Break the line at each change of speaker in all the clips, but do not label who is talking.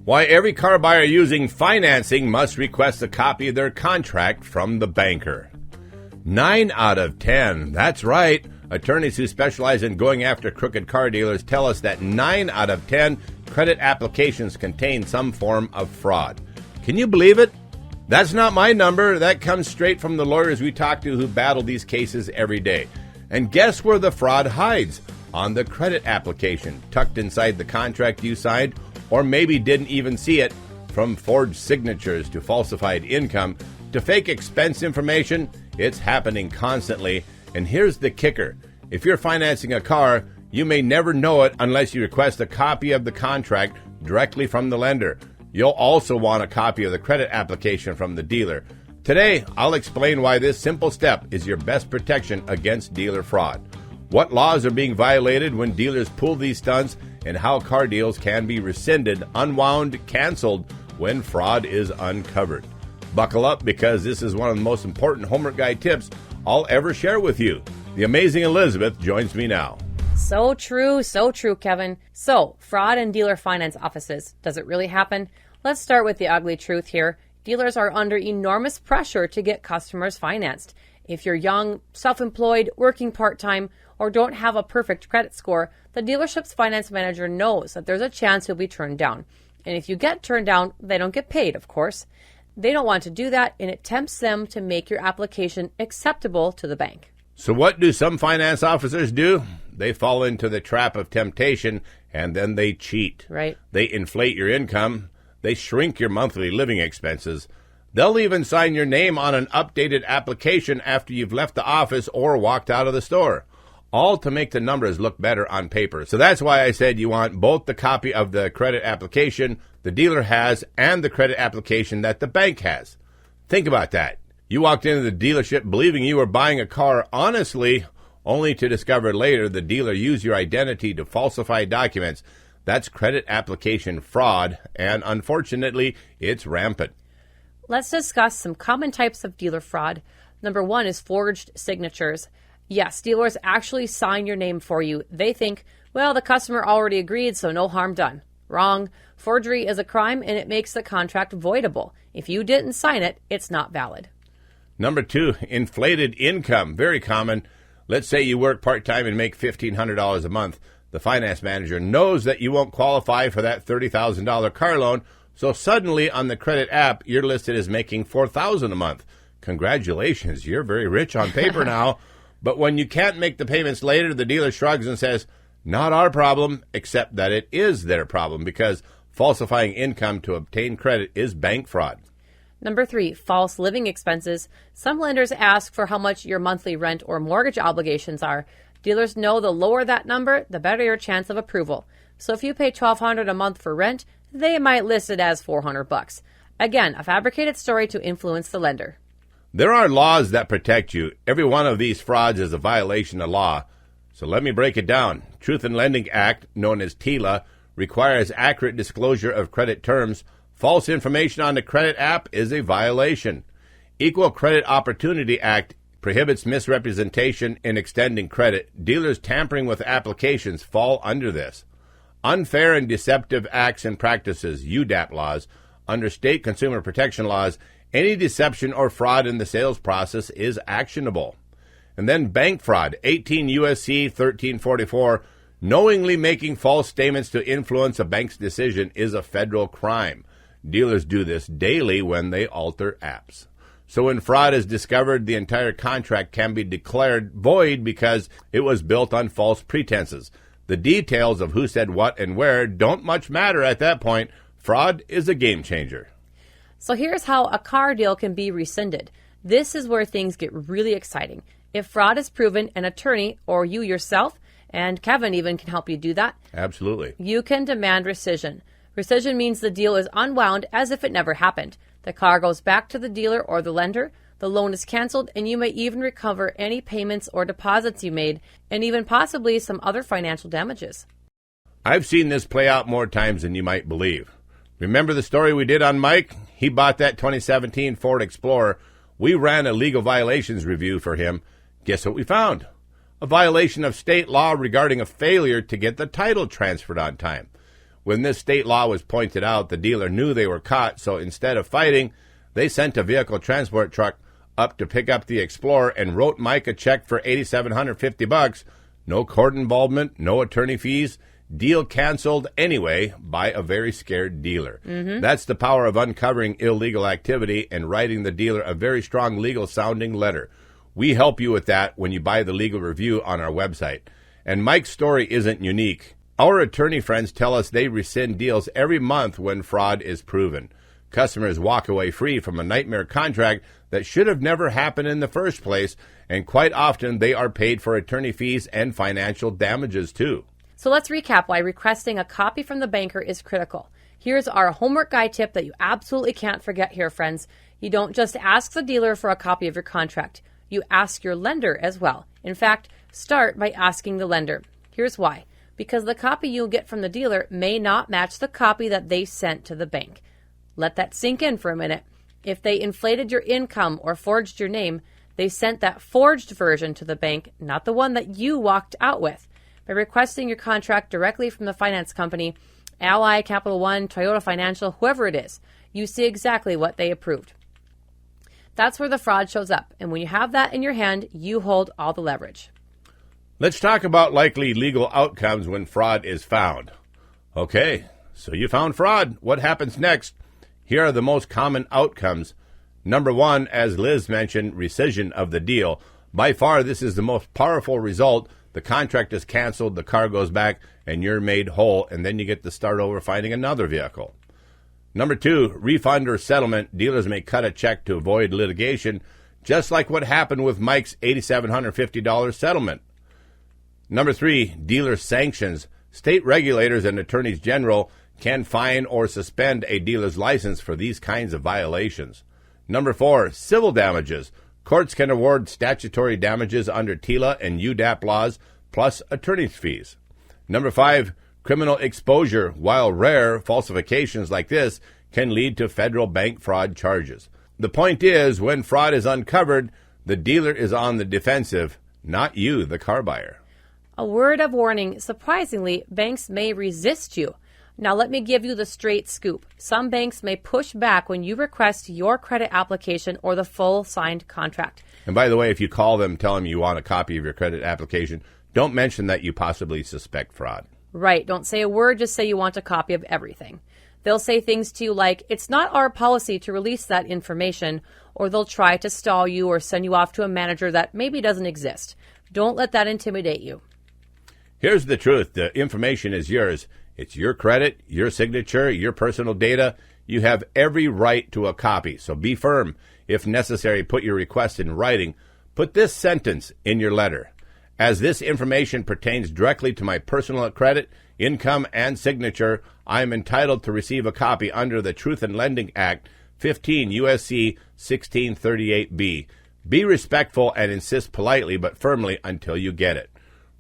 Why every car buyer using financing must request a copy of their contract from the banker. 9 out of 10. That's right. Attorneys who specialize in going after crooked car dealers tell us that 9 out of 10 credit applications contain some form of fraud. Can you believe it? That's not my number. That comes straight from the lawyers we talk to who battle these cases every day. And guess where the fraud hides? On the credit application, tucked inside the contract you signed, or maybe didn't even see it. From forged signatures to falsified income to fake expense information, it's happening constantly. And here's the kicker. If you're financing a car, you may never know it unless you request a copy of the contract directly from the lender. You'll also want a copy of the credit application from the dealer. Today, I'll explain why this simple step is your best protection against dealer fraud. What laws are being violated when dealers pull these stunts, and how car deals can be rescinded, unwound, canceled when fraud is uncovered. Buckle up, because this is one of the most important homework guide tips I'll ever share with you. The amazing Elizabeth joins me now.
So true, Kevin. So, fraud in dealer finance offices. Does it really happen? Let's start with the ugly truth here. Dealers are under enormous pressure to get customers financed. If you're young, self-employed, working part-time, or don't have a perfect credit score, the dealership's finance manager knows that there's a chance you'll be turned down. And if you get turned down, they don't get paid, of course. They don't want to do that, and it tempts them to make your application acceptable to the bank.
So what do some finance officers do? They fall into the trap of temptation, and then they cheat.
Right.
They inflate your income. They shrink your monthly living expenses. They'll even sign your name on an updated application after you've left the office or walked out of the store, all to make the numbers look better on paper. So that's why I said you want both the copy of the credit application the dealer has and the credit application that the bank has. Think about that. You walked into the dealership believing you were buying a car honestly, only to discover later the dealer used your identity to falsify documents. That's credit application fraud, and unfortunately, it's rampant.
Let's discuss some common types of dealer fraud. Number 1 is forged signatures. Yes, dealers actually sign your name for you. They think, well, the customer already agreed, so no harm done. Wrong. Forgery is a crime, and it makes the contract voidable. If you didn't sign it, it's not valid.
Number 2, inflated income. Very common. Let's say you work part-time and make $1,500 a month. The finance manager knows that you won't qualify for that $30,000 car loan, so suddenly on the credit app, you're listed as making $4,000 a month. Congratulations, you're very rich on paper now. But when you can't make the payments later, the dealer shrugs and says, not our problem, except that it is their problem, because falsifying income to obtain credit is bank fraud.
Number 3, false living expenses. Some lenders ask for how much your monthly rent or mortgage obligations are. Dealers know the lower that number, the better your chance of approval. So if you pay $1,200 a month for rent, they might list it as $400. Again, a fabricated story to influence the lender.
There are laws that protect you. Every one of these frauds is a violation of law. So let me break it down. Truth in Lending Act, known as TILA, requires accurate disclosure of credit terms. False information on the credit app is a violation. Equal Credit Opportunity Act prohibits misrepresentation in extending credit. Dealers tampering with applications fall under this. Unfair and Deceptive Acts and Practices, UDAP laws, under state consumer protection laws, any deception or fraud in the sales process is actionable. And then bank fraud, 18 U.S.C. 1344, knowingly making false statements to influence a bank's decision is a federal crime. Dealers do this daily when they alter apps. So when fraud is discovered, the entire contract can be declared void because it was built on false pretenses. The details of who said what and where don't much matter at that point. Fraud is a game changer.
So here's how a car deal can be rescinded. This is where things get really exciting. If fraud is proven, an attorney, or you yourself, and Kevin even can help you do that.
Absolutely.
You can demand rescission. Rescission means the deal is unwound as if it never happened. The car goes back to the dealer or the lender. The loan is canceled, and you may even recover any payments or deposits you made, and even possibly some other financial damages.
I've seen this play out more times than you might believe. Remember the story we did on Mike? He bought that 2017 Ford Explorer. We ran a legal violations review for him. Guess what we found? A violation of state law regarding a failure to get the title transferred on time. When this state law was pointed out, the dealer knew they were caught, so instead of fighting, they sent a vehicle transport truck up to pick up the Explorer and wrote Mike a check for $8,750. No court involvement, no attorney fees. Deal canceled anyway by a very scared dealer. That's the power of uncovering illegal activity and writing the dealer a very strong legal-sounding letter. We help you with that when you buy the legal review on our website. And Mike's story isn't unique. Our attorney friends tell us they rescind deals every month when fraud is proven. Customers walk away free from a nightmare contract that should have never happened in the first place, and quite often they are paid for attorney fees and financial damages too.
So let's recap why requesting a copy from the banker is critical. Here's our homework guide tip that you absolutely can't forget here, friends. You don't just ask the dealer for a copy of your contract. You ask your lender as well. In fact, start by asking the lender. Here's why. Because the copy you'll get from the dealer may not match the copy that they sent to the bank. Let that sink in for a minute. If they inflated your income or forged your name, they sent that forged version to the bank, not the one that you walked out with. By requesting your contract directly from the finance company, Ally, Capital One, Toyota Financial, whoever it is, you see exactly what they approved. That's where the fraud shows up. And when you have that in your hand, you hold all the leverage.
Let's talk about likely legal outcomes when fraud is found. Okay, so you found fraud. What happens next? Here are the most common outcomes. Number one, as Liz mentioned, rescission of the deal. By far, this is the most powerful result. The contract is canceled, the car goes back, and you're made whole, and then you get to start over finding another vehicle. Number two, refund or settlement. Dealers may cut a check to avoid litigation, just like what happened with Mike's $8,750 settlement. Number three, dealer sanctions. State regulators and attorneys general can fine or suspend a dealer's license for these kinds of violations. Number four, civil damages. Courts can award statutory damages under TILA and UDAP laws, plus attorney's fees. Number five, criminal exposure. While rare, falsifications like this can lead to federal bank fraud charges. The point is, when fraud is uncovered, the dealer is on the defensive, not you, the car buyer.
A word of warning, surprisingly, banks may resist you. Now let me give you the straight scoop. Some banks may push back when you request your credit application or the full signed contract.
And by the way, if you call them, tell them you want a copy of your credit application, don't mention that you possibly suspect fraud.
Right. Don't say a word, just say you want a copy of everything. They'll say things to you like, it's not our policy to release that information, or they'll try to stall you or send you off to a manager that maybe doesn't exist. Don't let that intimidate you.
Here's the truth. The information is yours. It's your credit, your signature, your personal data. You have every right to a copy, so be firm. If necessary, put your request in writing. Put this sentence in your letter. As this information pertains directly to my personal credit, income, and signature, I am entitled to receive a copy under the Truth in Lending Act, 15 U.S.C. 1638B. Be respectful and insist politely but firmly until you get it.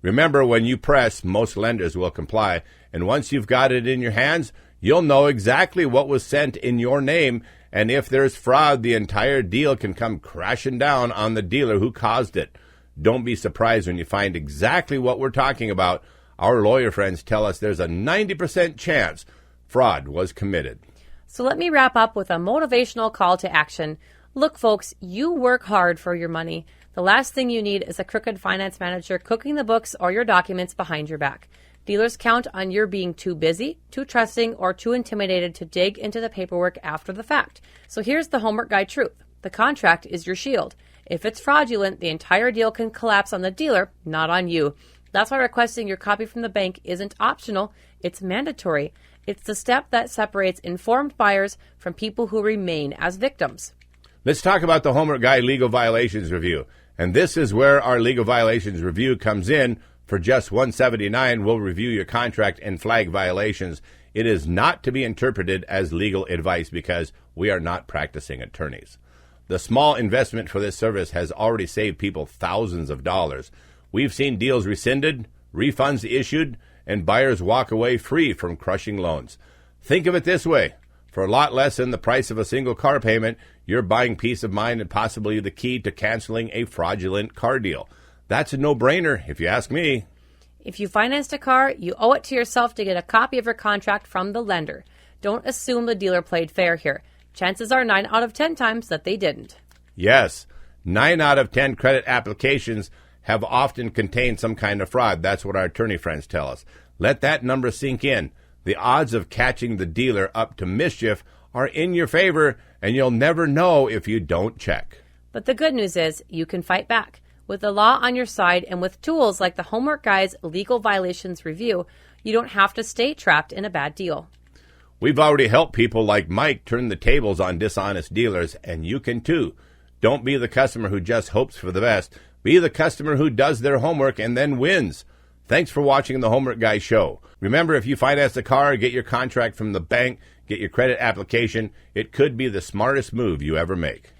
Remember, when you press, most lenders will comply, and once you've got it in your hands, you'll know exactly what was sent in your name, and if there's fraud, the entire deal can come crashing down on the dealer who caused it. Don't be surprised when you find exactly what we're talking about. Our lawyer friends tell us there's a 90% chance fraud was committed.
So let me wrap up with a motivational call to action. Look, folks, you work hard for your money. The last thing you need is a crooked finance manager cooking the books or your documents behind your back. Dealers count on your being too busy, too trusting, or too intimidated to dig into the paperwork after the fact. So here's the homework guide truth. The contract is your shield. If it's fraudulent, the entire deal can collapse on the dealer, not on you. That's why requesting your copy from the bank isn't optional, it's mandatory. It's the step that separates informed buyers from people who remain as victims.
Let's talk about the Homework Guide Legal Violations Review. And this is where our Legal Violations Review comes in. For just $179, we'll review your contract and flag violations. It is not to be interpreted as legal advice because we are not practicing attorneys. The small investment for this service has already saved people thousands of dollars. We've seen deals rescinded, refunds issued, and buyers walk away free from crushing loans. Think of it this way. For a lot less than the price of a single car payment, you're buying peace of mind and possibly the key to canceling a fraudulent car deal. That's a no-brainer, if you ask me.
If you financed a car, you owe it to yourself to get a copy of your contract from the lender. Don't assume the dealer played fair here. Chances are 9 out of 10 times that they didn't.
Yes, 9 out of 10 credit applications have often contained some kind of fraud. That's what our attorney friends tell us. Let that number sink in. The odds of catching the dealer up to mischief are in your favor, and you'll never know if you don't check.
But the good news is you can fight back. With the law on your side and with tools like the Homework Guy's Legal Violations Review, you don't have to stay trapped in a bad deal.
We've already helped people like Mike turn the tables on dishonest dealers, and you can too. Don't be the customer who just hopes for the best. Be the customer who does their homework and then wins. Thanks for watching the Homework Guy Show. Remember, if you finance a car, get your contract from the bank, get your credit application, it could be the smartest move you ever make.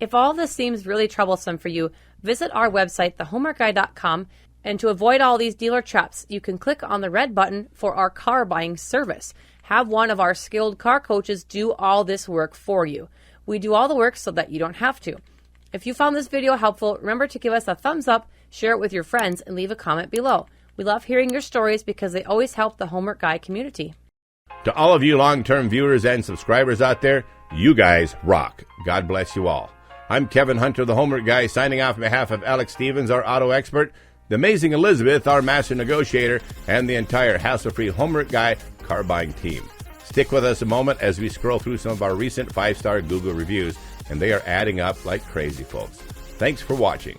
If all this seems really troublesome for you, visit our website, thehomeworkguy.com, and to avoid all these dealer traps, you can click on the red button for our car buying service. Have one of our skilled car coaches do all this work for you. We do all the work so that you don't have to. If you found this video helpful, remember to give us a thumbs up, share it with your friends, and leave a comment below. We love hearing your stories because they always help the Homework Guy community.
To all of you long-term viewers and subscribers out there, you guys rock. God bless you all. I'm Kevin Hunter, the Homework Guy, signing off on behalf of Alex Stevens, our auto expert, the amazing Elizabeth, our master negotiator, and the entire hassle-free Homework Guy car buying team. Stick with us a moment as we scroll through some of our recent 5-star Google reviews, and they are adding up like crazy, folks. Thanks for watching.